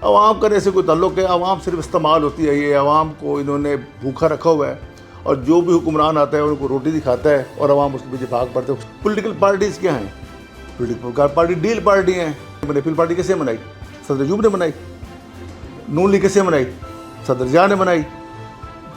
عوام کا ایسے کوئی تعلق ہے؟ عوام صرف استعمال ہوتی ہے، یہ عوام کو انہوں نے بھوکا رکھا ہوا ہے، اور جو بھی حکمران آتا ہے ان کو روٹی دکھاتا ہے اور عوام اس کے پیچھے بھاگ پڑتے ہیں۔ پولیٹیکل پارٹیز کیا ہیں؟ پولیٹیکل پارٹی ڈیل پارٹی ہیں۔ پیپل پارٹی کیسے بنائی؟ صدر ایوب نے بنائی۔ نون لیگ کیسے بنائی؟ صدر جہاں نے بنائی۔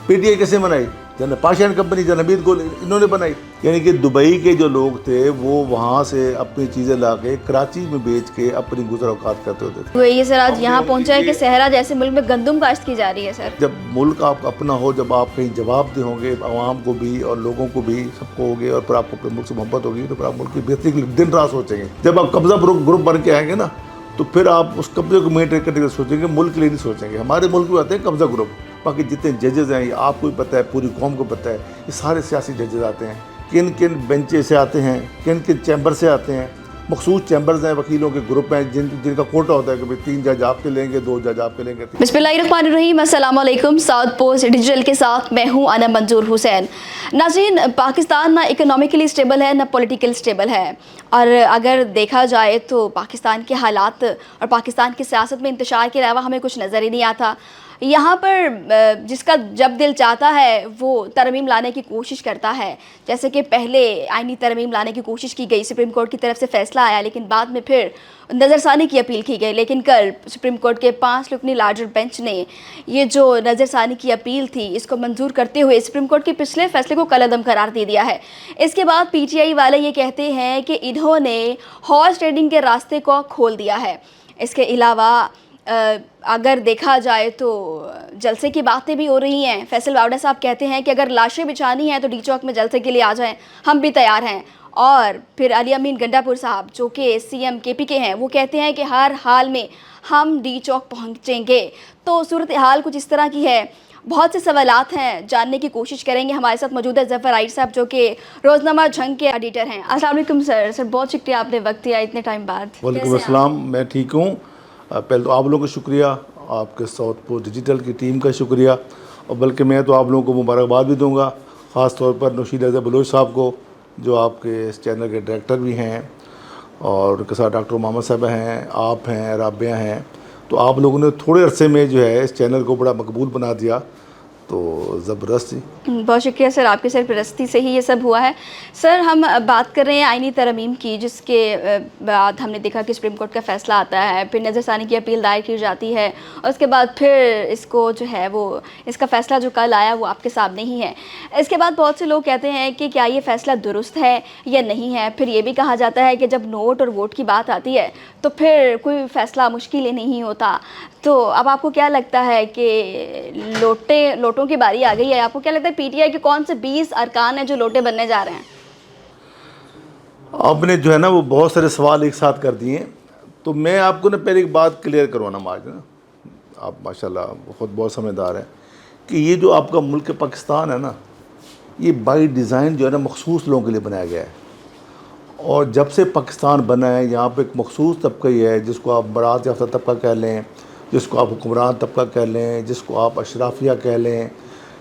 پی ٹی آئی کیسے بنائی؟ General Pasha and company, general Hamid Gul, انہوں نے بنائی۔ یعنی کہ دبئی کے جو لوگ تھے وہ وہاں سے اپنی چیزیں لا کے کراچی میں بیچ کے اپنی گزر اوقات کرتے ہوتے تھے۔ یہ سر آج یہاں پہنچا ہے کہ صحرا جیسے ملک میں گندم کاشت کی جا رہی ہے سر۔ جب ملک آپ کا اپنا ہو، جب آپ کہیں جواب دہ ہوں گے عوام کو بھی اور لوگوں کو بھی، سب کو ہوگے، اور پھر آپ کو اپنے ملک سے محبت ہوگی، تو پھر آپ ملک کی بہتری کے لیے دن رات سوچیں گے۔ جب آپ قبضہ گروپ بن کے آئیں گے نا، تو پھر آپ اس قبضے کو مینٹین کرنے کے لیے سوچیں گے، ملک کے لیے نہیں سوچیں گے۔ ہمارے ملک میں آتے ہیں قبضہ گروپ، باقی جتنے ججز ہیں یہ آپ کو بھی پتہ ہے، پوری قوم کو پتہ ہے، یہ سارے سیاسی ججز آتے ہیں، کن کن بینچے سے آتے ہیں، کن کن چیمبر سے آتے ہیں۔ مخصوص چیمبرز ہیں، وکیلوں کے گروپ ہیں جن کا کوٹا ہوتا ہے کہ 3 جج آپ کے لیں گے، 2 جج آپ کے لیں گے۔ بسم اللہ الرحمن الرحیم، السلام علیکم۔ ساؤتھ پوسٹ ڈیجیٹل کے ساتھ میں ہوں انا منظور حسین۔ ناظرین، پاکستان نہ اکنامکلی سٹیبل ہے نہ پولیٹیکل سٹیبل ہے، اور اگر دیکھا جائے تو پاکستان کے حالات اور پاکستان کی سیاست میں انتشار کے علاوہ ہمیں کچھ نظر ہی نہیں آتا۔ یہاں پر جس کا جب دل چاہتا ہے وہ ترمیم لانے کی کوشش کرتا ہے، جیسے کہ پہلے آئینی ترمیم لانے کی کوشش کی گئی، سپریم کورٹ کی طرف سے فیصلہ آیا، لیکن بعد میں پھر نظر ثانی کی اپیل کی گئی، لیکن کل سپریم کورٹ کے 5 رکنی لارجر بینچ نے یہ جو نظر ثانی کی اپیل تھی اس کو منظور کرتے ہوئے سپریم کورٹ کے پچھلے فیصلے کو کالعدم قرار دے دیا ہے۔ اس کے بعد پی ٹی آئی والے یہ کہتے ہیں کہ انہوں نے ہارس ٹریڈنگ کے راستے کو کھول دیا ہے۔ اس کے علاوہ اگر دیکھا جائے تو جلسے کی باتیں بھی ہو رہی ہیں۔ فیصل واوڈا صاحب کہتے ہیں کہ اگر لاشیں بچھانی ہیں تو ڈی چوک میں جلسے کے لیے آ جائیں، ہم بھی تیار ہیں۔ اور پھر علی امین گنڈا پور صاحب جو کہ سی ایم کے پی کے ہیں، وہ کہتے ہیں کہ ہر حال میں ہم ڈی چوک پہنچیں گے۔ تو صورتحال کچھ اس طرح کی ہے۔ بہت سے سوالات ہیں، جاننے کی کوشش کریں گے۔ ہمارے ساتھ موجود ہے ظفر عائد صاحب جو کہ روزنامہ جھنگ کے ایڈیٹر ہیں۔ السلام علیکم سر۔ سر بہت شکریہ، آپ نے وقت دیا اتنے ٹائم بعد۔ وعلیکم السلام، میں ٹھیک ہوں۔ پہلے تو آپ لوگوں کا شکریہ، آپ کے ساؤتھ پوسٹ ڈیجیٹل کی ٹیم کا شکریہ، اور بلکہ میں تو آپ لوگوں کو مبارکباد بھی دوں گا، خاص طور پر نوشید اظہر بلوچ صاحب کو جو آپ کے اس چینل کے ڈائریکٹر بھی ہیں، اور ان کے ساتھ ڈاکٹر محمد صاحب ہیں، آپ ہیں، رابعہ ہیں۔ تو آپ لوگوں نے تھوڑے عرصے میں جو ہے اس چینل کو بڑا مقبول بنا دیا، تو زبردست تھی۔ بہت شکریہ سر، آپ کی سرپرستی سے ہی یہ سب ہوا ہے۔ سر ہم بات کر رہے ہیں آئینی ترمیم کی، جس کے بعد ہم نے دیکھا کہ سپریم کورٹ کا فیصلہ آتا ہے، پھر نظر ثانی کی اپیل دائر کی جاتی ہے، اور اس کے بعد پھر اس کو جو ہے وہ اس کا فیصلہ جو کل آیا وہ آپ کے سامنے ہی ہے۔ اس کے بعد بہت سے لوگ کہتے ہیں کہ کیا یہ فیصلہ درست ہے یا نہیں ہے۔ پھر یہ بھی کہا جاتا ہے کہ جب نوٹ اور ووٹ کی بات آتی ہے تو پھر کوئی فیصلہ مشکل ہی نہیں ہوتا۔ تو اب آپ کو کیا لگتا ہے کہ لوٹوں کی باری آ گئی ہے؟ آپ کو کیا لگتا ہے پی ٹی آئی کے کون سے 20 ارکان ہیں جو لوٹے بننے جا رہے ہیں؟ آپ نے جو ہے نا وہ بہت سارے سوال ایک ساتھ کر دیے، تو میں آپ کو نا پہلے ایک بات کلیئر کروانا مانگتا ہوں۔ آپ ماشاءاللہ خود بہت سمجھدار ہیں کہ یہ جو آپ کا ملک پاکستان ہے نا، یہ بائی ڈیزائن جو ہے نا مخصوص لوگوں کے لیے بنایا گیا ہے، اور جب سے پاکستان بنا ہے یہاں پہ ایک مخصوص طبقہ ہی ہے، جس کو آپ برات یافتہ طبقہ کہہ لیں، جس کو آپ حکمران طبقہ کہہ لیں، جس کو آپ اشرافیہ کہہ لیں۔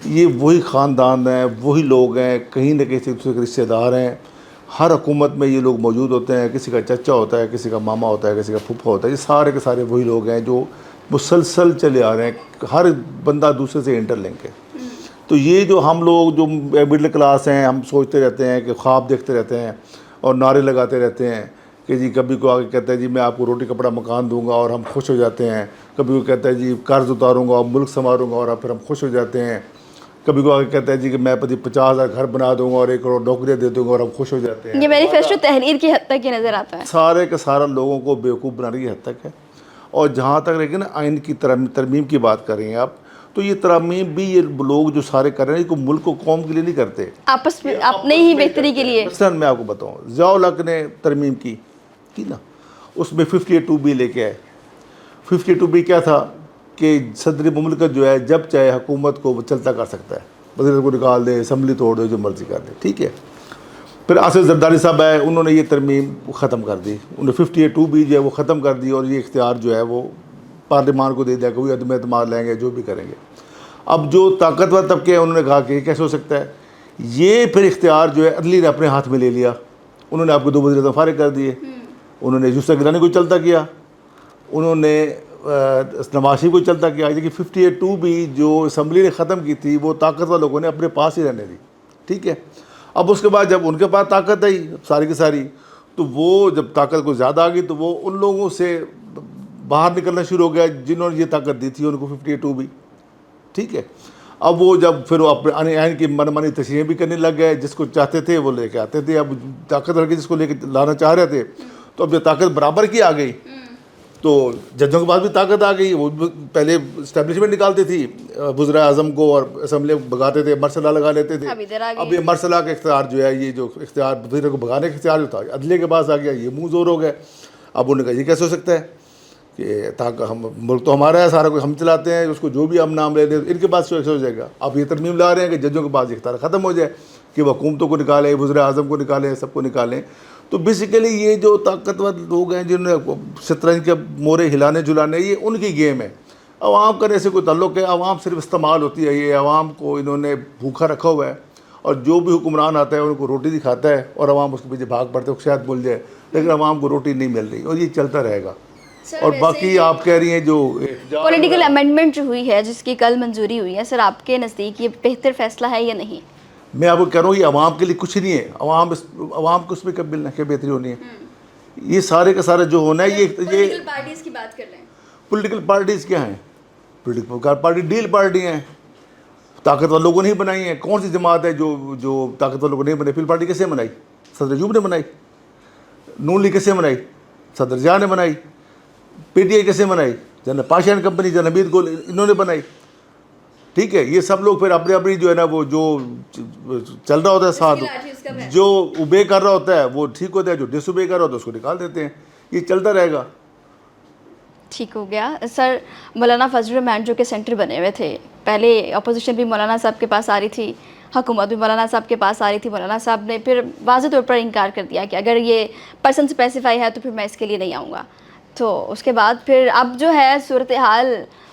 یہ وہی خاندان ہیں، وہی لوگ ہیں، کہیں نہ کہیں سے دوسرے کے رشتہ دار ہیں۔ ہر حکومت میں یہ لوگ موجود ہوتے ہیں، کسی کا چچا ہوتا ہے، کسی کا ماما ہوتا ہے، کسی کا پھپھا ہوتا ہے۔ یہ سارے کے سارے وہی لوگ ہیں جو مسلسل چلے آ رہے ہیں، ہر بندہ دوسرے سے انٹر لنک ہے۔ تو یہ جو ہم لوگ جو مڈل کلاس ہیں، ہم سوچتے رہتے ہیں کہ خواب دیکھتے رہتے ہیں اور نعرے لگاتے رہتے ہیں کہ جی کبھی کوئی آگے کہتا ہے جی میں آپ کو روٹی کپڑا مکان دوں گا اور ہم خوش ہو جاتے ہیں، کبھی کوئی کہتا ہے جی قرض اتاروں گا اور ملک سنواروں گا اور پھر ہم خوش ہو جاتے ہیں، کبھی کوئی آگے کہتا ہے جی کہ میں 50,000 گھر بنا دوں گا اور 1 کروڑ نوکریاں دے دوں گا اور ہم خوش ہو جاتے ہیں۔ یہ مینیفیسٹو تحریر کی حد تک یہ نظر آتا ہے۔ سارے کے سارا لوگوں کو بیوقوف بنانے کی حد تک ہے۔ اور جہاں تک لیکن آئین کی ترمیم کی بات کر رہے ہیں آپ، تو یہ ترمیم بھی یہ لوگ جو سارے کر رہے ہیں کو ملک کو قوم کے لیے نہیں کرتے، آپس میں اپنے ہی بہتری کے لیے۔ مثلا میں آپ کو بتاؤں، ضیاء الحق نے ترمیم کی نا، اس میں 52B لے کے آئے۔ 52B کیا تھا کہ صدر مملکت جو ہے جب چاہے حکومت کو وہ چلتا کر سکتا ہے، وزیر کو نکال دے، اسمبلی توڑ دے، جو مرضی کر دے، ٹھیک ہے۔ پھر آصف زرداری صاحب آئے، انہوں نے یہ ترمیم ختم کر دی، انہوں نے 52B جو ہے وہ ختم کر دی، اور یہ اختیار جو ہے وہ پارلیمان کو دے دیا کہ وہ عدم اعتماد لیں گے، جو بھی کریں گے۔ اب جو طاقتور طبقے ہیں انہوں نے کہا کہ یہ کیسے ہو سکتا ہے، یہ پھر اختیار جو ہے عدلی نے اپنے ہاتھ میں لے لیا۔ انہوں نے آپ کو 2 وزیر اعظم فارغ کر دیے، انہوں نے یوسف گیلانی کو چلتا کیا، انہوں نے نواز شریف کو چلتا کیا ہے کہ 58 بھی جو اسمبلی نے ختم کی تھی وہ طاقتور لوگوں نے اپنے پاس ہی رہنے دی, ٹھیک ہے. اب اس کے بعد جب ان کے پاس طاقت آئی ساری کی ساری, تو وہ جب طاقت کو زیادہ آ گئی تو وہ ان لوگوں سے باہر نکلنا شروع ہو گیا جنہوں نے یہ طاقت دی تھی ان کو 58 بھی, ٹھیک ہے. اب وہ جب پھر وہ اپنے عین کی من مانی تشریح بھی کرنے لگ گئے, جس کو چاہتے تھے وہ لے کے آتے تھے. اب طاقت لڑ کے جس کو لے کے لانا چاہ رہے تھے, تو اب جب طاقت برابر کی آ گئی تو ججوں کے پاس بھی طاقت آ گئی. وہ پہلے اسٹیبلشمنٹ نکالتی تھی وزراء اعظم کو اور اسمبلی بھگاتے تھے, مرسلہ لگا لیتے تھے. اب یہ مرسلہ کا اختیار جو ہے, یہ جو اختیار وزیر کو بھگانے کا اختیار جو تھا عدلیہ کے پاس آ گیا, یہ منہ زور ہو گئے. اب انہوں نے کہا یہ کیسے ہو سکتا ہے کہ تاکہ ہم ملک تو ہمارا ہے, سارا کچھ ہم چلاتے ہیں, اس کو جو بھی ہم نام لے دیں ان کے پاس کیسے ہو جائے گا. اب یہ ترمیم لا رہے ہیں کہ ججوں کے پاس اختیار ختم ہو جائے, کہ وہ حکومتوں کو نکالیں, وزراء اعظم کو نکالیں, سب کو نکالیں. تو بیسیکلی یہ جو طاقتور لوگ ہیں جنہوں نے شطرنج کے مورے ہلانے جلانے, یہ ان کی گیم ہے. عوام کا ایسے کوئی تعلق ہے, عوام صرف استعمال ہوتی ہے. یہ عوام کو انہوں نے بھوکا رکھا ہوا ہے, اور جو بھی حکمران آتا ہے ان کو روٹی دکھاتا ہے اور عوام اس کے پیچھے بھاگ پڑتے ہیں, شاید بھول جائے, لیکن عوام کو روٹی نہیں مل رہی, اور یہ چلتا رہے گا. اور باقی آپ کہہ رہی ہیں جو پولیٹیکل امینڈمنٹ جو ہوئی ہے جس کی کل منظوری ہوئی ہے, سر آپ کے نزدیک یہ بہتر فیصلہ ہے یا نہیں؟ میں آپ کو کہہ رہا ہوں یہ عوام کے لیے کچھ نہیں ہے. عوام کو اس میں کب ملنا ہے, کیا بہتری ہونی ہے. یہ سارے کا سارا جو ہونا ہے یہ پولیٹیکل پارٹیز کی بات کر لیں. پولیٹیکل پارٹیز کیا ہیں؟ پولیٹیکل پارٹی ڈیل پارٹی ہیں, طاقتور لوگوں نے ہی بنائی ہیں. کون سی جماعت ہے جو طاقتور لوگوں نے بنائی؟ پیپل پارٹی کیسے بنائی؟ صدر ایوب نے بنائی. نون لیگ کیسے بنائی؟ صدر جہاں نے بنائی. پی ٹی آئی کیسے بنائی؟ General Pasha and company, general Hamid Gul, انہوں نے بنائی, ٹھیک ہے. یہ سب لوگ پھر اپنی اپنی جو ہے نا, وہ جو چل رہا ہوتا ہے ساتھ, جو اوبے کر رہا ہوتا ہے وہ ٹھیک ہوتا ہے, جو ڈس اوبے کر رہا ہوتا ہے اس کو نکال دیتے ہیں. یہ چلتا رہے گا. ٹھیک ہو گیا. سر مولانا فضل الرحمان جو کہ سینٹر بنے ہوئے تھے, پہلے اپوزیشن بھی مولانا صاحب کے پاس آ رہی تھی, حکومت بھی مولانا صاحب کے پاس آ رہی تھی. مولانا صاحب نے پھر واضح طور پر انکار کر دیا کہ اگر یہ پرسن اسپیسیفائی ہے تو پھر میں اس کے لیے نہیں آؤں گا. تو اس کے بعد پھر اب جو ہے صورتحال,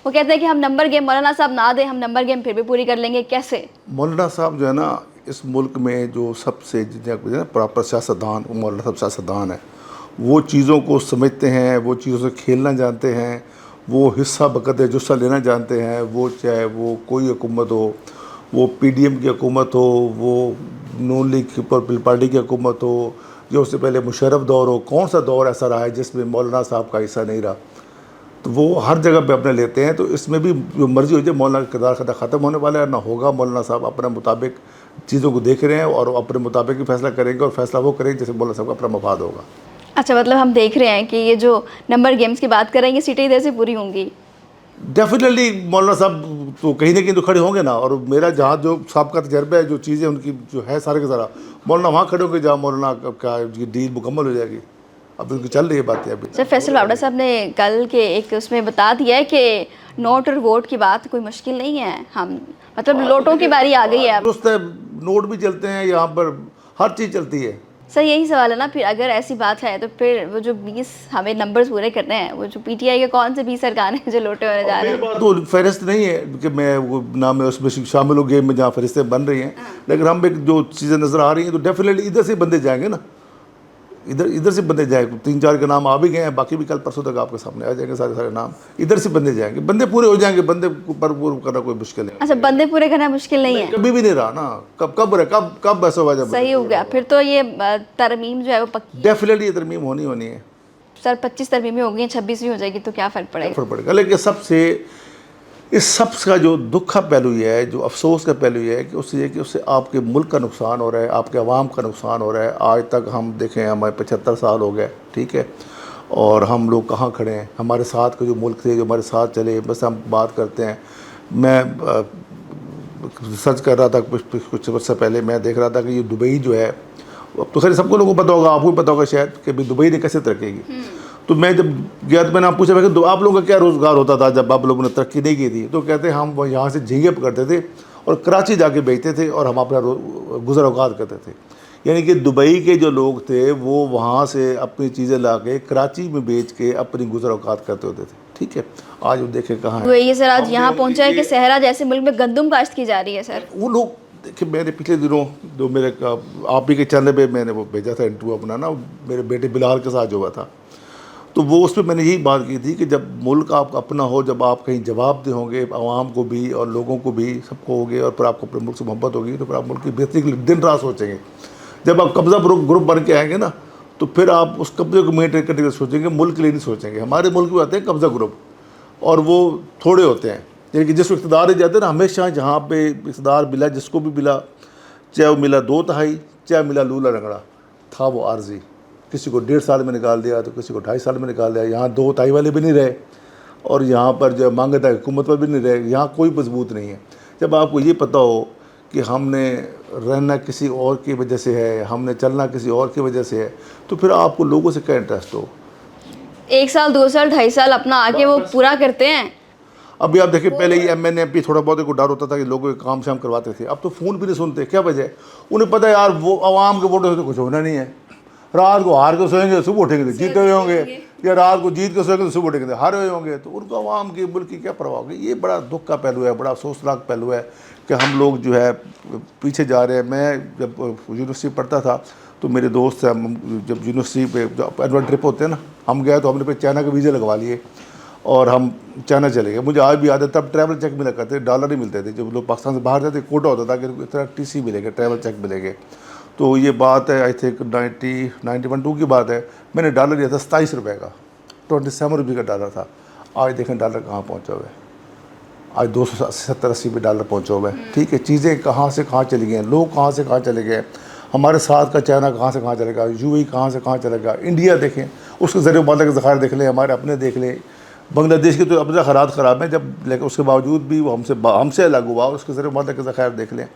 وہ کہتے ہیں کہ ہم نمبر گیم مولانا صاحب نہ دیں, ہم نمبر گیم پھر بھی پوری کر لیں گے. کیسے؟ مولانا صاحب جو ہے نا اس ملک میں جو سب سے پراپر سیاستدان, مولانا صاحب سیاستدان ہے. وہ چیزوں کو سمجھتے ہیں, وہ چیزوں سے کھیلنا جانتے ہیں, وہ حصہ بقدر جسہ لینا جانتے ہیں. وہ چاہے وہ کوئی حکومت ہو, وہ پی ڈی ایم کی حکومت ہو, وہ نون لیگ پیپل پارٹی کی حکومت ہو, جو اس سے پہلے مشرف دور ہو, کون سا دور ایسا رہا ہے جس میں مولانا صاحب کا حصہ نہیں رہا. تو وہ ہر جگہ پہ اپنے لیتے ہیں. تو اس میں بھی جو مرضی ہو جائے, مولانا کا کردار ختم ہونے والا ہے نہ ہوگا. مولانا صاحب اپنے مطابق چیزوں کو دیکھ رہے ہیں اور اپنے مطابق ہی فیصلہ کریں گے, اور فیصلہ وہ کریں گے جیسے مولانا صاحب کا اپنا مفاد ہوگا. اچھا, مطلب ہم دیکھ رہے ہیں کہ یہ جو نمبر گیمز کی بات کر رہے ہیں یہ سیٹیں ادھر سے پوری ہوں گی. ڈیفینیٹلی مولانا صاحب تو کہیں نہ کہیں تو کھڑے ہوں گے نا. اور میرا جہاں جو سابقہ تجربہ ہے, جو چیزیں ان کی جو ہے سارے کے سارا, مولانا وہاں کھڑے ہوں گے جہاں مولانا کا ڈیل مکمل ہو جائے گی. اب ان کی چل رہی ہے باتیں. ابھی سر فیصل واوڈا صاحب نے کل کے ایک اس میں بتا دیا ہے کہ نوٹ اور ووٹ کی بات کوئی مشکل نہیں ہے. ہم مطلب لوٹوں کی باری آ گئی ہے. اب درست ہے, نوٹ بھی چلتے ہیں یہاں پر, ہر چیز چلتی ہے. سر یہی سوال ہے نا, پھر اگر ایسی بات ہے تو پھر وہ جو 20 ہمیں نمبرز پورے کرنے ہیں, وہ جو پی ٹی آئی کے کون سے 20 ارکان ہیں جو لوٹے ہونے جا رہے ہیں؟ میری بات تو فہرست نہیں ہے کہ میں وہ نہ میں اس میں شامل ہوں گیم میں جہاں فہرستیں بن رہی ہیں, لیکن ہم ایک جو چیزیں نظر آ رہی ہیں تو ڈیفینیٹلی ادھر سے بندے جائیں گے نا, ادھر سے بندے جائیں گے. 3-4 کے نام آ بھی گئے ہیں, باقی بھی کل پرسوں تک آپ کے سامنے آ جائیں گے سارے نام. ادھر سے بندے جائیں گے, بندے پورے ہو جائیں گے. بندے پر پورا کرنا کوئی مشکل نہیں. اچھا, بندے پورے کرنا مشکل نہیں ہے, کبھی بھی نہیں رہا نا. کب ایسا ہوا جب صحیح ہو گیا. پھر تو یہ ترمیم جو ہے وہ پکی, ڈیفینیٹلی یہ ترمیم ہونی ہے. سر 25 ترمیمیں ہو گئی ہیں, 26 بھی ہو جائے گی تو کیا فرق پڑے گا. لیکن اس سب کا جو دکھ کا پہلو یہ ہے, جو افسوس کا پہلو یہ ہے کہ اس سے آپ کے ملک کا نقصان ہو رہا ہے, آپ کے عوام کا نقصان ہو رہا ہے. آج تک ہم دیکھیں ہمارے 75 سال ہو گئے, ٹھیک ہے, اور ہم لوگ کہاں کھڑے ہیں. ہمارے ساتھ کے جو ملک تھے جو ہمارے ساتھ چلے, بس ہم بات کرتے ہیں. میں سرچ کر رہا تھا کچھ وقت سے پہلے, میں دیکھ رہا تھا کہ یہ دبئی جو ہے, اب تو خیر سب کو لوگوں کو پتہ ہوگا, آپ کو بھی پتہ ہوگا شاید, کہ دبئی نے کیسے ترقی کی. تو میں جب گیا تو میں نے آپ پوچھا کہ آپ لوگوں کا کیا روزگار ہوتا تھا جب آپ لوگوں نے ترقی نہیں کی تھی. تو کہتے ہیں ہم یہاں سے جھینگے پکڑتے تھے اور کراچی جا کے بیچتے تھے اور ہم اپنا گزر اوقات کرتے تھے. یعنی کہ دبئی کے جو لوگ تھے وہ وہاں سے اپنی چیزیں لا کے کراچی میں بیچ کے اپنی گزر اوقات کرتے ہوتے تھے, ٹھیک ہے. آج وہ دیکھیں کہاں ہے. یہ سر آج یہاں پہنچا ہے کہ صحرا جیسے ملک میں گندم کاشت کی جا رہی ہے. سر وہ لوگ دیکھیں, میں نے پچھلے دنوں جو میرے آپ ہی کے چینل پہ میں نے وہ بھیجا تھا انٹرویو اپنا نا, میرے بیٹے بلال کے ساتھ جو ہوا تھا, تو وہ اس پہ میں نے یہی بات کی تھی کہ جب ملک آپ کا اپنا ہو, جب آپ کہیں جواب دہ ہوں گے عوام کو بھی اور لوگوں کو بھی, سب کو ہوگے, اور پھر آپ کو اپنے ملک سے محبت ہوگی, تو پھر آپ ملک کی بہتری کے لیے دن رات سوچیں گے. جب آپ قبضہ گروپ بن کے آئیں گے نا, تو پھر آپ اس قبضے کو مینٹین کرنے کے لیے سوچیں گے, ملک کے لیے نہیں سوچیں گے. ہمارے ملک میں آتے ہیں قبضہ گروپ, اور وہ تھوڑے ہوتے ہیں, یعنی کہ جس کو اقتدار ہی جاتے ہیں نا, ہمیشہ جہاں پہ اقتدار ملا, جس کو بھی ملا, چاہے وہ ملا 2/3, چاہے ملا لولا رگڑا, تھا وہ عارضی. کسی کو 1.5 سال میں نکال دیا, تو کسی کو 2.5 سال میں نکال دیا. یہاں 2/3 والے بھی نہیں رہے, اور یہاں پر جو مانگتا ہے حکومت پر بھی نہیں رہے. یہاں کوئی مضبوط نہیں ہے. جب آپ کو یہ پتہ ہو کہ ہم نے رہنا کسی اور کی وجہ سے ہے, ہم نے چلنا کسی اور کی وجہ سے ہے, تو پھر آپ کو لوگوں سے کیا انٹرسٹ ہو؟ 1 سال 2 سال 2.5 سال اپنا آگے وہ پورا کرتے ہیں. ابھی آپ دیکھیں, پہلے یہ MNP تھوڑا بہت کو ڈر ہوتا تھا کہ لوگوں کے کام شام کرواتے تھے, اب تو فون بھی نہیں سنتے. کیا وجہ ہے؟ انہیں پتہ ہے یار وہ عوام کے ووٹوں سے تو کچھ ہونا نہیں ہے. رات کو ہار کے سوئیں گے, صبح اٹھیں گے تو جیتے ہوئے ہوں گے, یا رات کو جیت کے سوئیں گے تو صبح اٹھیں گے تو ہارے ہوئے ہوں گے. تو ان کو عوام کی ملک کی کیا پرواہ ہوگی؟ یہ بڑا دکھ کا پہلو ہے, بڑا افسوسناک پہلو ہے کہ ہم لوگ جو ہے پیچھے جا رہے ہیں. میں جب یونیورسٹی پڑھتا تھا تو میرے دوست ہیں, جب یونیورسٹی پہ اینول ٹرپ ہوتے ہیں نا, ہم گئے تو ہم نے پہ چائنا کے ویزے لگوا لیے اور ہم چائنا چلے گئے. مجھے آج بھی یاد ہے, تب ٹریول چیک ملا کرتے, ڈالر ہی ملتے تھے. جب لوگ پاکستان سے باہر جاتے کوٹا ہوتا تھا کہ اس طرح TC ملے گا, ٹریول چیک ملے گے. تو یہ بات ہے آئی تھنک 1991 کی بات ہے. میں نے ڈالر لیا تھا 27 روپے کا, 27 روپے کا ڈالر تھا. آج دیکھیں ڈالر کہاں پہنچا ہوا ہے, آج 270-80 پہ ڈالر پہنچا ہوا ہے. ٹھیک ہے, چیزیں کہاں سے کہاں چلی گئی ہیں, لوگ کہاں سے کہاں چلے گئے. ہمارے ساتھ کا چائنا کہاں سے کہاں چلے گا, UAE کہاں سے کہاں چلے گا. انڈیا دیکھیں, اس کے ذریعے ممالک کے ذخائر دیکھ لیں, ہمارے اپنے دیکھ لیں. بنگلہ دیش کے تو اپنے حالات خراب ہیں, جب لیکن اس کے باوجود بھی وہ ہم سے الگ ہوا, اس کے ذریعے ممالک کے ذخائر دیکھ لیں.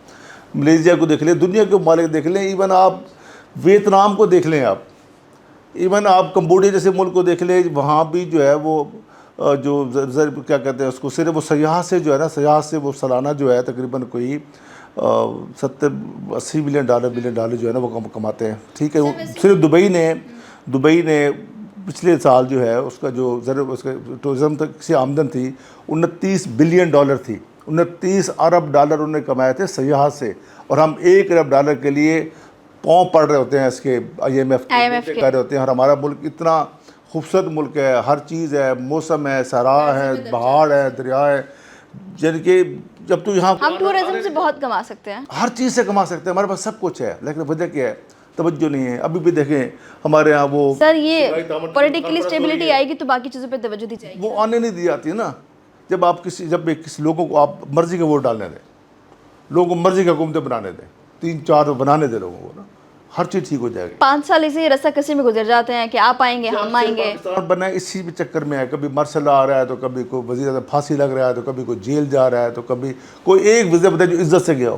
ملیشیا کو دیکھ لیں, دنیا کے ممالک دیکھ لیں, ایون آپ ویتنام کو دیکھ لیں, آپ ایون آپ کمبوڈیا جیسے ملک کو دیکھ لیں. وہاں بھی جو ہے وہ جو کیا کہتے ہیں اس کو, صرف وہ سیاح سے جو ہے نا, سیاح سے وہ سالانہ جو ہے تقریباً کوئی 70-80 بلین ڈالر جو ہے نا وہ کماتے ہیں. ٹھیک ہے, صرف دبئی نے پچھلے سال جو ہے اس کا جو اس کا ٹورزم تک سے آمدن تھی 29 بلین ڈالر تھی. 29 ارب ڈالر انہوں نے کمائے تھے سیاحت سے, اور ہم 1 ارب ڈالر کے لیے پاؤں پڑ رہے ہوتے ہیں اس کے IMF کے کر رہے ہوتے ہیں. اور ہمارا ملک اتنا خوبصورت ملک ہے, ہر چیز ہے, موسم ہے, صحرا ہے, پہاڑ ہے, دریا ہے, یعنی کہ جب تو یہاں ہم ٹورزم سے بہت کما سکتے ہیں, ہر چیز سے کما سکتے ہیں, ہمارے پاس سب کچھ ہے. لیکن وجہ کیا ہے؟ توجہ نہیں ہے. ابھی بھی دیکھیں ہمارے ہاں وہ سر یہ پولیٹیکلی اسٹیبلٹی آئے گی تو باقی چیزوں پہ توجہ دی جائے گی. وہ آنے نہیں دی جاتی ہے نا. جب آپ کسی لوگوں کو آپ مرضی کا ووٹ ڈالنے دیں, لوگوں کو مرضی کا حکومتیں بنانے دیں, 3-4 بنانے دیں لوگوں کو نا, ہر چیز ٹھیک ہو جائے گی. 5 سال اسے رسا کسی میں گزر جاتے ہیں کہ آپ آئیں گے, ہم آئیں گے. پاکستان بنا ہے اسی چکر میں ہے, کبھی مرسلہ آ رہا ہے تو کبھی کوئی وزیر اعظم پھانسی لگ رہا ہے, تو کبھی کوئی جیل جا رہا ہے, تو کبھی کوئی ایک وزیر بتائے جو عزت سے گیا ہو.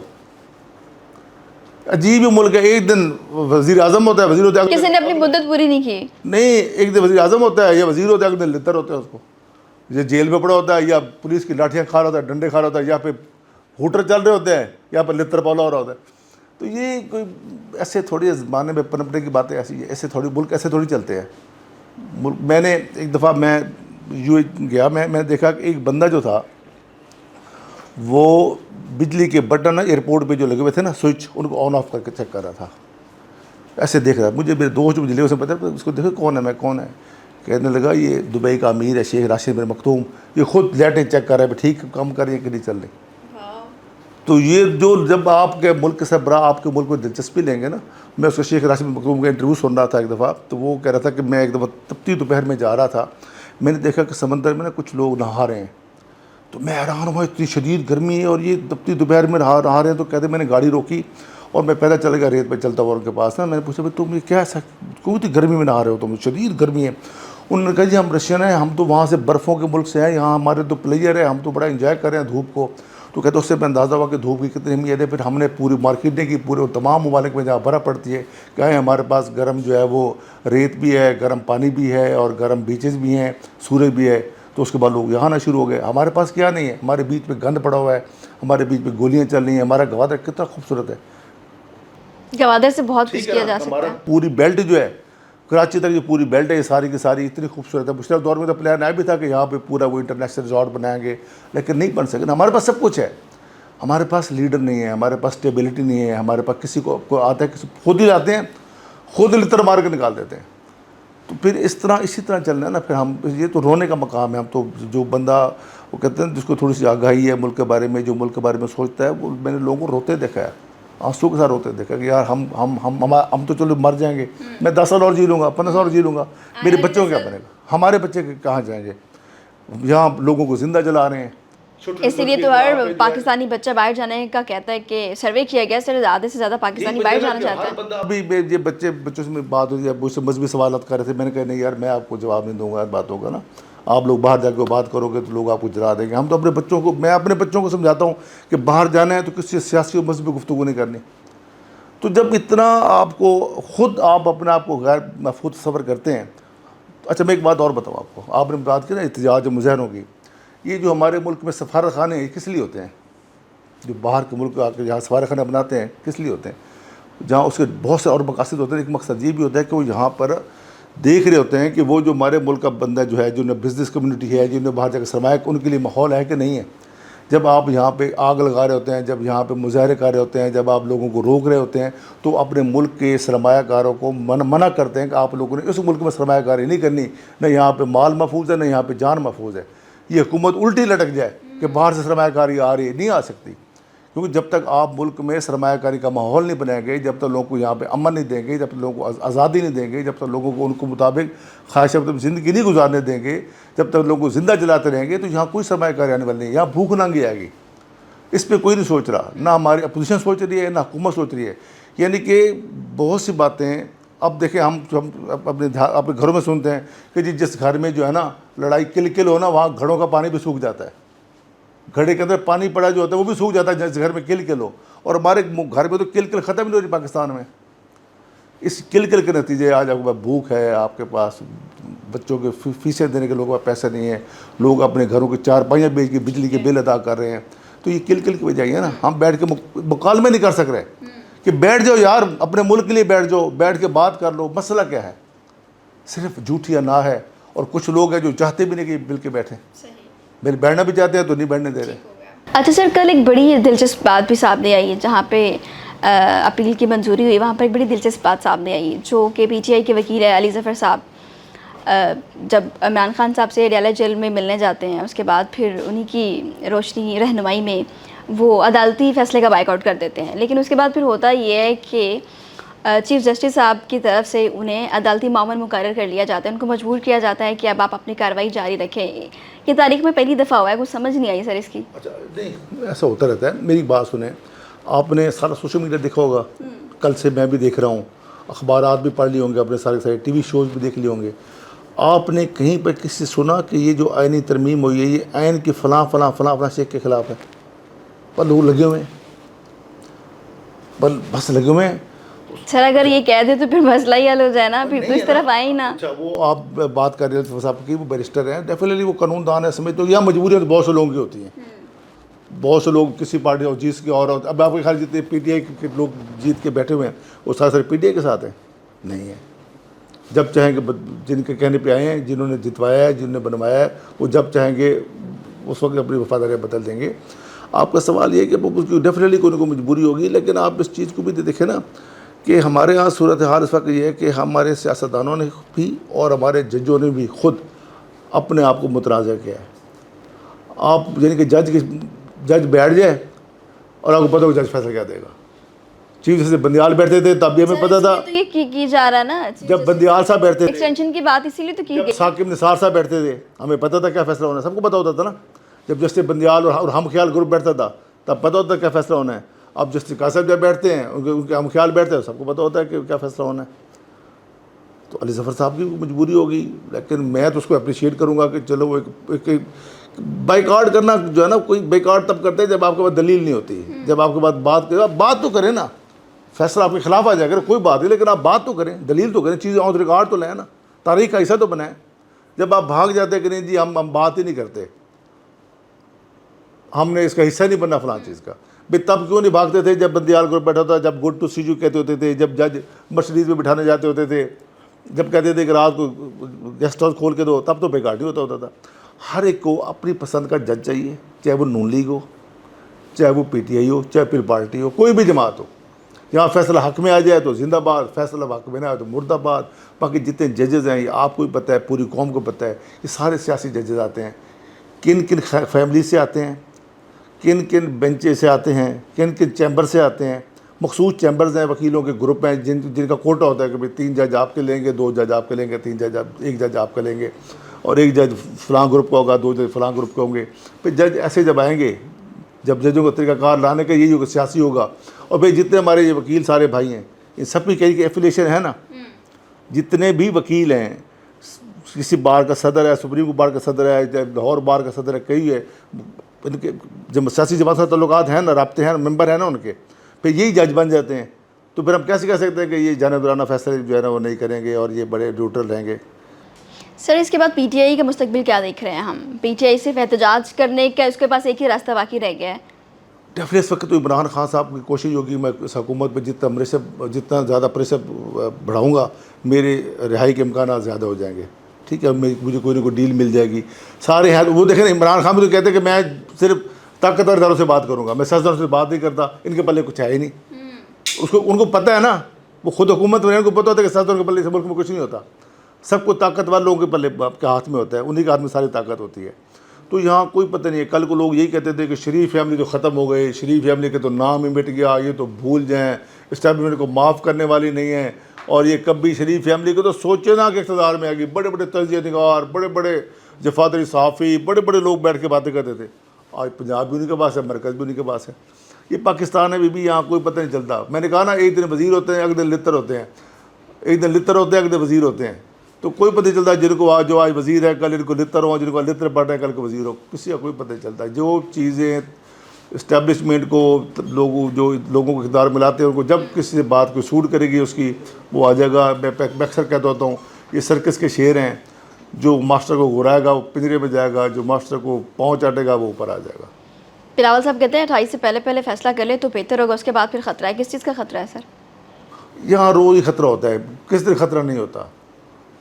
عجیب ہی ملک ہے. ایک دن وزیر اعظم ہوتا ہے, وزیر ہوتا ہے, کسی نے اپنی مدت پوری نہیں کی. نہیں, ایک دن وزیر اعظم ہوتا ہے یا وزیر ہوتا ہے, ایک دن لتر ہوتا ہے اس کو, یہ جیل میں پڑا ہوتا ہے, یا پولیس کی لاٹھیاں کھا رہا ہوتا ہے, ڈنڈے کھا رہا ہوتا ہے, یا پہ ہوٹر چل رہے ہوتے ہیں, یا پہ لتر پالا ہو رہا ہوتا ہے. تو یہ کوئی ایسے تھوڑی زمانے میں پنپنے کی باتیں ایسی ہے, ایسے تھوڑی ملک ایسے تھوڑی چلتے ہیں. میں نے ایک دفعہ میں گیا, میں نے دیکھا کہ ایک بندہ جو تھا وہ بجلی کے بٹن ایئرپورٹ پہ جو لگے ہوئے تھے نا سوئچ, ان کو آن آف کر کے چیک کر رہا تھا. ایسے دیکھ رہا, مجھے میرے دوست جو مجھے لے اسے پتا اس کو دیکھو کون ہے, میں کون ہے, کہنے لگا یہ دبئی کا امیر ہے شیخ راشد بن مختوم, یہ خود لیٹیں چیک کر رہا ہے ٹھیک کام کر رہی ہے کہ نہیں چل رہی. تو یہ جو جب آپ کے ملک سے برا آپ کے ملک کو دلچسپی لیں گے نا. میں اس کو شیخ راشد بن مختوم کا انٹرویو سن رہا تھا ایک دفعہ, تو وہ کہہ رہا تھا کہ میں ایک دفعہ تپتی دوپہر میں جا رہا تھا, میں نے دیکھا کہ سمندر میں نا کچھ لوگ نہا رہے ہیں, تو میں حیران ہوا, اتنی شدید گرمی ہے اور یہ تپتی دوپہر میں نہا رہے ہیں. تو کہتے میں نے گاڑی روکی اور میں پہلے چلے گیا ریت پہ چلتا ہوا ان کے پاس نا. میں نے پوچھا بھائی تم یہ کیا ایسا کیوں اتنی گرمی میں نہا رہے ہو, تم شدید گرمی ہے. انہوں نے کہا جی ہم رشین ہیں, ہم تو وہاں سے برفوں کے ملک سے ہیں, یہاں ہمارے تو پلیئر ہیں, ہم تو بڑا انجوائے کر رہے ہیں دھوپ کو. تو کہتے اس سے میں اندازہ ہوا کہ دھوپ کی کتنی اہمیت ہے. پھر ہم نے پوری مارکیٹنگ کی, پورے تمام ممالک میں جہاں برف پڑتی ہے, کیا ہے ہمارے پاس گرم جو ہے وہ ریت بھی ہے, گرم پانی بھی ہے, اور گرم بیچز بھی ہیں, سورج بھی ہے. تو اس کے بعد لوگ یہاں آنا شروع ہو گئے. ہمارے پاس کیا نہیں ہے, ہمارے بیچ میں گند پڑا ہوا ہے, ہمارے بیچ میں گولیاں چل رہی ہیں. ہمارا گوادر کتنا خوبصورت ہے, گوادر سے بہت کچھ کیا جا سکتا ہے. پوری بیلٹ جو ہے کراچی تک جو پوری بیلٹ ہے یہ ساری کی ساری اتنی خوبصورت ہے. پچھلے دور میں تو پلان آیا بھی تھا کہ یہاں پہ پورا وہ انٹرنیشنل ریزورٹ بنائیں گے, لیکن نہیں بن سکے. ہمارے پاس سب کچھ ہے, ہمارے پاس لیڈر نہیں ہے, ہمارے پاس اسٹیبلٹی نہیں ہے, ہمارے پاس کسی کو آتا ہے, کسی خود ہی لاتے ہیں, خود لتر مار کے نکال دیتے ہیں. تو پھر اسی طرح چلنا ہے نا. پھر ہم یہ تو رونے کا مقام ہے. ہم تو جو بندہ وہ کہتے ہیں جس کو تھوڑی سی آگاہی ہے ملک کے بارے میں, جو ملک کے بارے میں سوچتا ہے, وہ میں نے لوگوں کو روتے دیکھا ہے, آنسو کے ساتھ روتے دیکھا کہ یار ہم تو چلو مر جائیں گے, میں 10 سال اور جی لوں گا, 15 سال اور جی لوں گا, میرے بچوں کا کیا بنے گا, ہمارے بچے کہاں جائیں گے. یہاں لوگوں کو زندہ جلا رہے ہیں. اسی لیے تو ہر پاکستانی بچہ باہر جانے کا کہتا ہے کہ سروے کیا گیا ہے, زیادہ سے زیادہ پاکستانی باہر جانا چاہتا ہے. ہر بندہ ابھی یہ بچوں سے بات ہوئی ہے, مجھ سے مذہبی سوالات کر رہے تھے, میں نے کہا نہیں یار میں آپ کو جواب نہیں دوں گا باتوں کا نا, آپ لوگ باہر جا کے بات کرو گے تو لوگ آپ کو جلا دیں گے. ہم تو اپنے بچوں کو, میں اپنے بچوں کو سمجھاتا ہوں کہ باہر جانا ہے تو کسی سیاسی اور مذہبی گفتگو نہیں کرنی. تو جب اتنا آپ کو خود آپ اپنے آپ کو غیر محفوظ تصور کرتے ہیں. اچھا میں ایک بات اور بتاؤں آپ کو, آپ نے بات کی نا احتجاج مظاہروں کی, یہ جو ہمارے ملک میں سفارت خانے ہیں کس لیے ہوتے ہیں؟ جو باہر کے ملک آ کے جہاں سفارت خانے بناتے ہیں کس لیے ہوتے ہیں؟ جہاں اس کے بہت سے اور مقاصد ہوتے ہیں. ایک مقصد یہ بھی ہوتا ہے کہ وہ یہاں پر دیکھ رہے ہوتے ہیں کہ وہ جو ہمارے ملک کا بندہ جو ہے, جو بزنس کمیونٹی ہے, جنہیں باہر جا کے سرمایہ, ان کے لیے ماحول ہے کہ نہیں ہے. جب آپ یہاں پہ آگ لگا رہے ہوتے ہیں, جب یہاں پہ مظاہرے کر رہے ہوتے ہیں, جب آپ لوگوں کو روک رہے ہوتے ہیں, تو اپنے ملک کے سرمایہ کاروں کو منع کرتے ہیں کہ آپ لوگوں نے اس ملک میں سرمایہ کاری نہیں کرنی, نہ یہاں پہ مال محفوظ ہے, نہ یہاں پہ جان محفوظ ہے. یہ حکومت الٹی لٹک جائے کہ باہر سے سرمایہ کاری آ رہی ہے, نہیں آ سکتی, کیونکہ جب تک آپ ملک میں سرمایہ کاری کا ماحول نہیں بنائیں گے, جب تک لوگوں کو یہاں پہ امن نہیں دیں گے, جب تک لوگوں کو آزادی نہیں دیں گے, جب تک لوگوں کو ان کو مطابق خواہشات زندگی نہیں گزارنے دیں گے, جب تک لوگوں کو زندہ جلاتے رہیں گے, تو یہاں کوئی سرمایہ کاری آنے والی نہیں. یہاں بھوک ننگی آئے گی. اس پہ کوئی نہیں سوچ رہا, نہ ہماری اپوزیشن سوچ رہی ہے, نہ حکومت سوچ رہی ہے. یعنی کہ بہت سی باتیں اب دیکھیں, ہم اپنے گھروں میں سنتے ہیں کہ جی جس گھر میں جو ہے نا لڑائی کل ہو نا, وہاں گھڑوں کا پانی بھی سوکھ جاتا ہے. گھڑے کے اندر پانی پڑا جو ہوتا ہے وہ بھی سوکھ جاتا ہے جس گھر میں کل ہو. اور ہمارے گھر میں تو کل ختم نہیں ہو رہی پاکستان میں. اس کل کے نتیجے آج آپ کے پاس بھوک ہے, آپ کے پاس بچوں کے فیسیں دینے کے لوگوں کے پاس پیسے نہیں ہیں, لوگ اپنے گھروں کے 4 بیچ کے بجلی کے بل ادا کر رہے ہیں. تو یہ کل کی وجہ ہے نا. ہم بیٹھ کے مکالمے نہیں کر سک رہے کہ بیٹھ جاؤ یار, اپنے ملک کے لیے بیٹھ جاؤ, بیٹھ کے بات کر لو. مسئلہ کیا ہے؟ صرف جھوٹیا نہ ہے, اور کچھ لوگ ہیں جو چاہتے بھی نہیں کہ مل کے بیٹھیں, بیٹھنا بھی چاہتے ہیں تو نہیں بیٹھنے دے رہے. اچھا سر, کل ایک بڑی دلچسپ بات بھی سامنے آئی ہے, جہاں پہ اپیل کی منظوری ہوئی, وہاں پر ایک بڑی دلچسپ بات سامنے آئی جو کہ پی ٹی آئی کے وکیل ہے علی ظفر صاحب, جب عمران خان صاحب سے ڈیالہ جیل میں ملنے جاتے ہیں, اس کے بعد پھر انہی کی روشنی رہنمائی میں وہ عدالتی فیصلے کا بائیک آؤٹ کر دیتے ہیں. لیکن اس کے بعد پھر ہوتا یہ ہے کہ چیف جسٹس صاحب کی طرف سے انہیں عدالتی معاون مقرر کر لیا جاتا ہے, ان کو مجبور کیا جاتا ہے کہ اب آپ اپنی کارروائی جاری رکھیں. یہ تاریخ میں پہلی دفعہ ہوا ہے, کچھ سمجھ نہیں آئی سر اس کی. اچھا نہیں, ایسا ہوتا رہتا ہے. میری بات سنیں, آپ نے سارا سوشل میڈیا دیکھا ہوگا, کل سے میں بھی دیکھ رہا ہوں, اخبارات بھی پڑھ لیے ہوں گے, اپنے سارے ٹی وی شوز بھی دیکھ لیے ہوں گے. آپ نے کہیں پہ کسی سے سنا کہ یہ جو آئینی ترمیم ہوئی ہے یہ آئین کی فلاں فلاں فلاں فلاں شیخ کے خلاف ہے؟ پر لوگ لگے ہوئے ہیں, بس لگے ہوئے ہیں. سر اگر یہ کہہ دے تو پھر مسئلہ ہی حل ہو جائے نا, پھر تو اس طرف آئے ہی نا. اچھا وہ آپ بات کر رہے ہیں صاحب کی, وہ بیرسٹر ہیں, ڈیفینیٹلی وہ قانون دان ہے, سمجھ تو. یہاں مجبوریاں تو بہت سے لوگوں کی ہوتی ہیں, بہت سے لوگ کسی پارٹی اور جیت کے, اور اب آپ کے خیال جتنے پی ٹی آئی کے لوگ جیت کے بیٹھے ہوئے ہیں وہ سارے پی ٹی آئی کے ساتھ ہیں؟ نہیں ہے. جب چاہیں گے, جن کے کہنے پہ آئے ہیں, جنہوں نے جتوایا ہے, جنہوں نے بنوایا ہے, وہ جب چاہیں گے اس وقت اپنی وفاداریاں بدل دیں گے. آپ کا سوال یہ ہے کہ وہ ڈیفینیٹلی کوئی نہ کوئی مجبوری ہوگی. لیکن آپ اس چیز کو بھی دیکھیں نا کہ ہمارے یہاں صورتحال اس وقت یہ ہے کہ ہمارے سیاستدانوں نے بھی اور ہمارے ججوں نے بھی خود اپنے آپ کو متنازع کیا ہے. آپ یعنی کہ جج بیٹھ جائے اور آپ کو پتہ ہو جج فیصلہ کیا دے گا. چیف جسٹس بندیال بیٹھتے تھے تب بھی ہمیں پتہ تھا, یہ کی جا رہا نا, جب بندیال صاحب بیٹھتے تھے, ایکسٹینشن کی بات اسی لیے تو کی جب ثاقب نثار صاحب بیٹھتے تھے, ہمیں پتہ تھا کیا فیصلہ ہونا ہے, سب کو پتہ ہوتا تھا نا. جب جسٹس بندیال اور ہم خیال گروپ بیٹھتا تھا تب پتہ ہوتا کیا فیصلہ ہونا ہے. اب جسٹس قاسم جب بیٹھتے ہیں, ان کے ہم خیال بیٹھتے ہیں, سب کو پتہ ہوتا ہے کہ کیا فیصلہ ہونا ہے. تو علی ظفر صاحب کی مجبوری ہوگی, لیکن میں تو اس کو اپریشیٹ کروں گا کہ چلو وہ ایک بائیکاٹ کرنا جو ہے نا, کوئی بائیکاٹ تب کرتے ہیں جب آپ کے پاس دلیل نہیں ہوتی, جب آپ کے پاس بات کرے, آپ بات تو کریں نا. فیصلہ آپ کے خلاف آ جائے گا کوئی بات نہیں, لیکن آپ بات تو کریں, دلیل تو کریں, چیزیں آن ریکارڈ تو لیں نا, تاریخ کا حصہ تو بنائیں. جب آپ بھاگ جاتے کہ نہیں جی ہم بات ہی نہیں کرتے, ہم نے اس کا حصہ نہیں بننا فلاں چیز کا, بھائی تب کیوں نہیں بھاگتے تھے جب بندیال گروپ بیٹھا ہوتا, جب گڈ ٹو سی یو کہتے ہوتے تھے, جب جج مرسیڈیز میں بٹھانے جاتے ہوتے تھے, جب کہتے تھے کہ رات کو گیسٹ ہاؤس کھول کے دو, تب تو بیکار نہیں ہوتا تھا. ہر ایک کو اپنی پسند کا جج چاہیے, چاہے وہ نون لیگ ہو, چاہے وہ پی ٹی آئی ہو, چاہے پھر پارٹی ہو, کوئی بھی جماعت ہو. یہاں فیصلہ حق میں آ جائے تو زندہ باد، فیصلہ حق میں نہ آئے تو مرد آباد۔ باقی جتنے ججز ہیں یہ آپ کو بھی پتہ ہے، پوری قوم کو پتہ ہے، یہ سارے سیاسی ججز آتے ہیں، کن کن فیملی سے آتے ہیں، کن کن بینچے سے آتے ہیں، کن کن چیمبر سے آتے ہیں۔ مخصوص چیمبرز ہیں، وکیلوں کے گروپ ہیں جن کا کوٹا ہوتا ہے کہ بھئی 3 جج آپ کے لیں گے، 2 جج آپ کے لیں گے، 1 جج آپ کا لیں گے، اور 1 جج فلاں گروپ کا ہوگا، 2 جج فلاں گروپ کے ہوں گے۔ پھر جج ایسے جب آئیں گے، جب ججوں کا طریقہ کار لانے کا یہی ہوگا، سیاسی ہوگا۔ اور بھئی جتنے ہمارے یہ وکیل سارے بھائی ہیں، ان سب کی کہیں ایفیلیشن ہے نا، جتنے بھی وکیل ہیں، کسی بار کا صدر ہے، سپریم بار کا صدر ہے، لاہور بار کا صدر ہے، کئی ہے، ان کے جب سیاسی جماعت سے تعلقات ہیں نا، رابطے ہیں، ممبر ہیں نا ان کے، پھر یہی جج بن جاتے ہیں۔ تو پھر ہم کیسے کہہ سکتے ہیں کہ یہ جانبدارانہ فیصلے جو ہے نا وہ نہیں کریں گے اور یہ بڑے نیوٹرل رہیں گے؟ سر اس کے بعد پی ٹی آئی کا مستقبل کیا دیکھ رہے ہیں ہم؟ پی ٹی آئی صرف احتجاج کرنے کا اس کے پاس ایک ہی راستہ باقی رہ گیا ہے؟ ڈیفینیٹ اس وقت تو عمران خان صاحب کی کوشش ہوگی، میں اس حکومت پہ جتنا زیادہ پریشر بڑھاؤں گا، میرے رہائی کے امکانات زیادہ ہو جائیں گے۔ ٹھیک ہے، مجھے کوئی نہ کوئی ڈیل مل جائے گی۔ سارے ہیں وہ دیکھیں نا، عمران خان بھی تو کہتے ہیں کہ میں صرف طاقتور اداروں سے بات کروں گا، میں سیاستدانوں سے بات نہیں کرتا، ان کے پلے کچھ ہے ہی نہیں۔ ان کو پتہ ہے نا، وہ خود حکومت میں ان کو پتہ ہوتا ہے کہ سیاستدانوں کے پلے اس ملک میں کچھ نہیں ہوتا، سب کو طاقتور لوگوں کے پلے کے ہاتھ میں ہوتا ہے، انہی کے ہاتھ میں ساری طاقت ہوتی ہے۔ تو یہاں کوئی پتہ نہیں ہے۔ کل کو لوگ یہی کہتے تھے کہ شریف فیملی تو ختم ہو گئی، شریف فیملی کے تو نام ہی مٹ گیا، یہ تو بھول جائیں، اسٹیبلشمنٹ کو معاف کرنے والی نہیں ہے، اور یہ کبھی شریف فیملی کو تو سوچے نا کہ اقتدار میں آئے گی۔ بڑے بڑے تجزیہ نگار، بڑے بڑے جفادری صحافی، بڑے بڑے لوگ بیٹھ کے باتیں کرتے تھے۔ آج پنجاب بھی انہیں کے پاس ہے، مرکز بھی انہیں کے پاس ہے۔ یہ پاکستان ہے بھی یہاں کوئی پتہ نہیں چلتا۔ میں نے کہا نا، ایک دن وزیر ہوتے ہیں، اگلے دن لتر ہوتے ہیں، ایک دن لتر ہوتے ہیں، اگلے دن وزیر ہوتے ہیں۔ تو کوئی پتہ نہیں چلتا جن کو آج وزیر ہے، کل ان کو لتر ہو، جن کو لتر پڑ رہے ہیں کل کو وزیر ہو، کسی کا کوئی پتہ نہیں چلتا۔ جو چیزیں اسٹیبلشمنٹ کو جو لوگوں کو اقتدار ملاتے ہیں، ان کو جب کسی بات کو سوٹ کرے گی اس کی، وہ آ جائے گا۔ میں اکثر کہتا ہوتا ہوں، یہ سرکس کے شیر ہیں، جو ماسٹر کو گھرائے گا وہ پنجرے میں جائے گا، جو ماسٹر کو پاؤں چاٹے گا وہ اوپر آ جائے گا۔ بلاول صاحب کہتے ہیں 28 سے پہلے فیصلہ کر لیں تو بہتر ہوگا، اس کے بعد پھر خطرہ ہے۔ کس چیز کا خطرہ ہے سر؟ یہاں روز ہی خطرہ ہوتا ہے، کس دن خطرہ نہیں ہوتا۔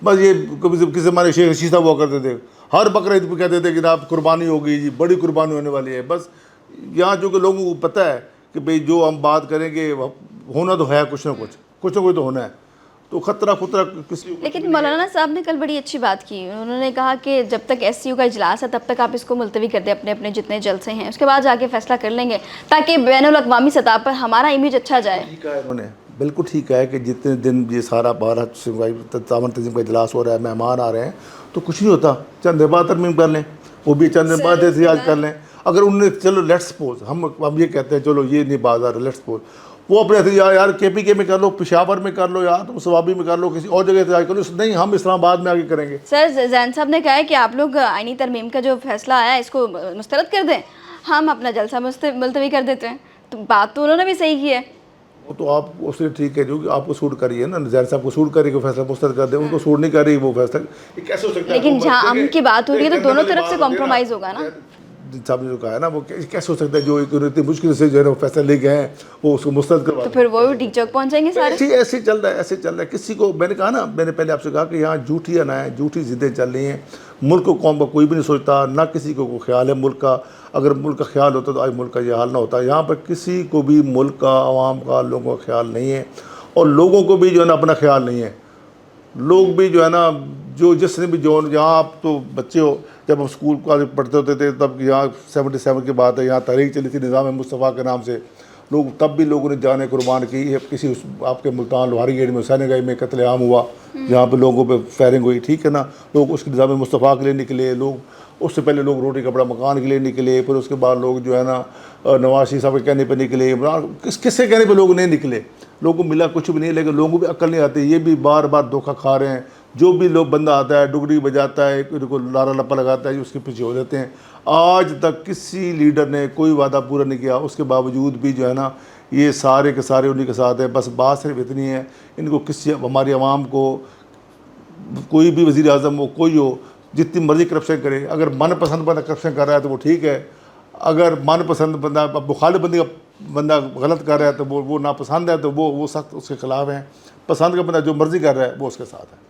بس یہ کسی ہمارے شیخ رشید صاحب ہوا کرتے تھے، ہر بقرعید پہ کہتے تھے کہ جناب قربانی ہوگی جی، بڑی قربانی ہونے والی ہے۔ بس یہاں جو کہ لوگوں کو پتہ ہے کہ بھئی جو ہم بات کریں گے ہونا تو ہے، کچھ نہ کچھ تو ہونا ہے۔ تو خطرہ کسی کو۔ لیکن مولانا صاحب نے کل بڑی اچھی بات کی، انہوں نے کہا کہ جب تک ایس سی او کا اجلاس ہے تب تک آپ اس کو ملتوی کر دیں، اپنے جتنے جلسے ہیں، اس کے بعد جا کے فیصلہ کر لیں گے تاکہ بین الاقوامی سطح پر ہمارا امیج اچھا جائے۔ ٹھیک ہے، انہوں نے بالکل ٹھیک ہے کہ جتنے دن یہ سارا 12 تعاون تنظیم کا اجلاس ہو رہا ہے، مہمان آ رہے ہیں، تو کچھ نہیں ہوتا، چند دن بعد ترمیم کر لیں، وہ بھی چند دن بعد احتجاج کر لیں۔ اگر انہوں نے چلو لیٹس سپوز، ہم یہ کہتے ہیں چلو یہ نہیں بات آ رہا، لیٹس سپوز وہ اپنے احتجاج یار کے پی کے میں کر لو، پشاور میں کر لو، یا تم سوابی میں کر لو، کسی اور جگہ احتجاج کر لو، نہیں ہم اسلام آباد میں آگے کریں گے۔ سر زین صاحب نے کہا ہے کہ آپ لوگ آئینی ترمیم کا جو فیصلہ آیا ہے اس کو مسترد کر دیں، ہم اپنا جلسہ ملتوی کر دیتے ہیں۔ تو بات تو انہوں نے بھی صحیح کی ہے۔ وہ تو آپ اس لیے ٹھیک ہے جو کہ آپ کو سوٹ کری ہے نا، زین صاحب کو سوٹ کری کہ فیصلہ مسترد کر دیں، ان کو سوٹ نہیں کر رہی وہ فیصلہ، یہ کیسے ہو سکتا ہے؟ لیکن جہاں امن کی بات ہو رہی ہے تو دونوں طرف سے کمپرومائز ہوگا نا۔ صاحب نے جو کہا ہے نا، وہ کیسے ہو سکتا ہے جو اتنی مشکل سے جو ہے نا فیصلہ لے گئے ہیں وہ اس کو مسترد کروا تو پھر وہ ڈی چوک پہنچ جائیں گے سارے۔ ایسے چل رہا ہے کسی کو، میں نے کہا نا، میں نے پہلے آپ سے کہا کہ یہاں جھوٹی انائیں، جھوٹی ضدیں چل رہی ہیں، ملک کو قوم کا کوئی بھی نہیں سوچتا، نہ کسی کو کوئی خیال ہے ملک کا۔ اگر ملک کا خیال ہوتا تو آج ملک کا یہ حال نہ ہوتا۔ یہاں پر کسی کو بھی ملک کا، عوام کا، لوگوں کا خیال نہیں ہے، اور لوگوں کو بھی جو ہے نا اپنا خیال نہیں ہے۔ لوگ بھی جو ہے نا، جو جس نے بھی جو یہاں، آپ تو بچے ہو، جب ہم اسکول کالج پڑھتے ہوتے تھے تب یہاں 77 کی بات ہے، یہاں تحریک چلی تھی نظام مصطفیٰ کے نام سے، لوگ تب بھی لوگوں نے جانیں قربان کی ہے۔ کسی آپ کے ملتان لوہاری گیٹ میں حسین گائی میں قتل عام ہوا، جہاں پہ لوگوں پہ فائرنگ ہوئی، ٹھیک ہے نا، لوگ اس کے نظام مصطفیٰ کے لیے نکلے، لوگ اس سے پہلے لوگ روٹی کپڑا مکان کے لیے نکلے، پھر اس کے بعد لوگ جو ہے نا نواز شریف صاحب کے کہنے پہ نکلے، کس کے کہنے پہ لوگ نہیں نکلے، لوگوں کو ملا کچھ بھی نہیں، لیکن لوگوں کو بھی عقل نہیں آتی، یہ بھی بار بار دھوکہ کھا رہے ہیں۔ جو بھی لوگ بندہ آتا ہے ڈگری بجاتا ہے، ان کو لارا لپا لگاتا ہے، اس کے پیچھے ہو جاتے ہیں۔ آج تک کسی لیڈر نے کوئی وعدہ پورا نہیں کیا، اس کے باوجود بھی جو ہے نا یہ سارے کے سارے انہی کے ساتھ ہیں۔ بس بات صرف اتنی ہے، ان کو کسی ہماری عوام کو، کوئی بھی وزیر اعظم ہو، کوئی ہو، جتنی مرضی کرپشن کرے، اگر من پسند بندہ کرپشن کر رہا ہے تو وہ ٹھیک ہے، اگر من پسند بندہ مخالف بندہ غلط کر رہا ہے تو وہ ناپسند ہے تو وہ سخت اس کے خلاف ہیں۔ پسند کا بندہ جو مرضی کر رہا ہے وہ اس کے ساتھ ہے۔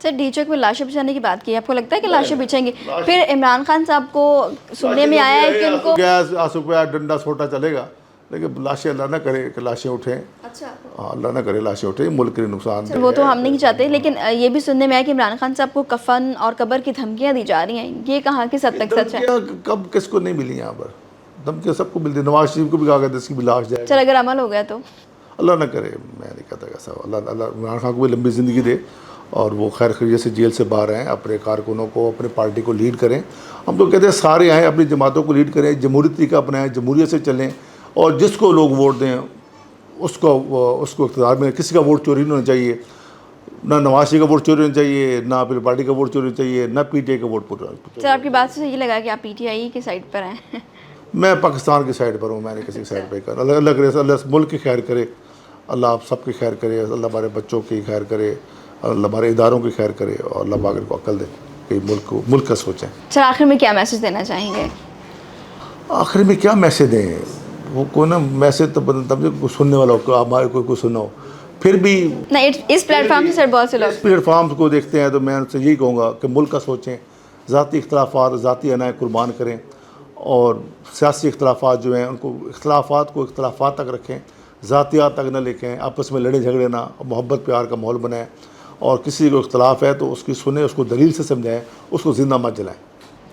سر ڈی چوک میں لاشیں بچھانے کی بات کی، آپ کو لگتا ہے کہ لاشیں بچھیں گے؟ پھر عمران خان صاحب کو سننے میں آیا ہے کہ ان کو گیس آسو پہ ڈنڈا سوٹا چلے گا، لیکن لاشیں اللہ نہ کرے کہ لاشیں اٹھیں، اچھا ہاں اللہ نہ کرے لاشیں اٹھیں، ملک کے لیے نقصان دہ وہ تو ہے۔ ہم نہیں چاہتے، لیکن یہ بھی سننے میں آیا کہ عمران خان صاحب کو کفن اور قبر کی دھمکیاں دی جا رہی ہیں، یہ کہاں کس حد تک سچ ہے؟ دھمکیاں کب کس کو نہیں ملی یہاں پر؟ دھمکیاں سب کو ملتی، نواز شریف کو بھی کہا گیا اس کی بھی لاش جائے گی، چل اگر عمل ہو گیا تو اللہ نہ کرے، میں نہیں کہتا ایسا، اللہ عمران خان کو بھی لمبی زندگی دے اور وہ خیر خیریت سے جیل سے باہر آئیں، اپنے کارکنوں کو اپنے پارٹی کو لیڈ کریں۔ ہم تو کہتے ہیں سارے آئیں اپنی جماعتوں کو لیڈ کریں، جمہوری طریقہ اپنائیں، جمہوریت سے چلیں، اور جس کو لوگ ووٹ دیں اس کو اقتدار میں، کسی کا ووٹ چوری نہیں ہونا چاہیے، نہ نواز شریف کا ووٹ چوری ہونا چاہیے، نہ اپنی پارٹی کا ووٹ چوری ہونا چاہیے، نہ پی ٹی آئی کا ووٹ پورا۔ سر آپ کی بات سے یہ لگا کہ آپ پی ٹی آئی کی سائڈ پر ہیں۔ میں پاکستان کی سائڈ پر ہوں، میں نے کسی کی سائڈ پہ کر، اللہ کرے، اللہ اس ملک کی خیر کرے، اللہ آپ سب کی خیر کرے، اللہ ہمارے بچوں کی خیر کرے، اللہ ہمارے اداروں کی خیر کرے، اور اللہ پاک ان کو عقل دے کہ ملک کا سوچیں۔ سر آخر میں کیا میسج دینا چاہیں گے؟ آخر میں کیا میسج دیں؟ وہ کوئی نا میسج تو تب کوئی سننے والا ہو، ہمارے کوئی سنا ہو، پھر بھی نہیں، اس پلیٹ فارم سے سر بہت سے لوگ پلیٹ فارمز کو دیکھتے ہیں تو میں ان سے یہی کہوں گا کہ ملک کا سوچیں، ذاتی اختلافات، ذاتی انائیں قربان کریں، اور سیاسی اختلافات جو ہیں ان کو اختلافات کو اختلافات تک رکھیں، ذاتیات تک نہ لے کے آپس میں لڑے جھگڑے نہ، محبت پیار کا ماحول بنائیں، اور کسی کو اختلاف ہے تو اس کی سنیں، اس کو دلیل سے سمجھائیں، اس کو زندہ مت جلائیں۔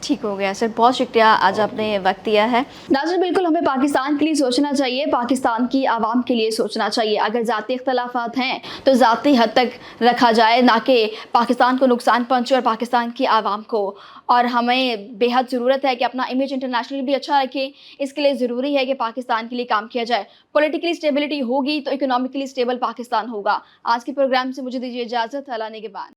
ٹھیک ہو گیا سر، بہت شکریہ آج آپ نے وقت دیا ہے۔ ناظرین بالکل ہمیں پاکستان کے لیے سوچنا چاہیے، پاکستان کی عوام کے لیے سوچنا چاہیے۔ اگر ذاتی اختلافات ہیں تو ذاتی حد تک رکھا جائے، نہ کہ پاکستان کو نقصان پہنچے اور پاکستان کی عوام کو۔ اور ہمیں بے حد ضرورت ہے کہ اپنا امیج انٹرنیشنل بھی اچھا رکھیں، اس کے لیے ضروری ہے کہ پاکستان کے لیے کام کیا جائے۔ پولیٹیکلی اسٹیبلٹی ہوگی تو اکنامکلی اسٹیبل پاکستان ہوگا۔ آج کے پروگرام سے مجھے دیجیے اجازت، اللہ نگہبان۔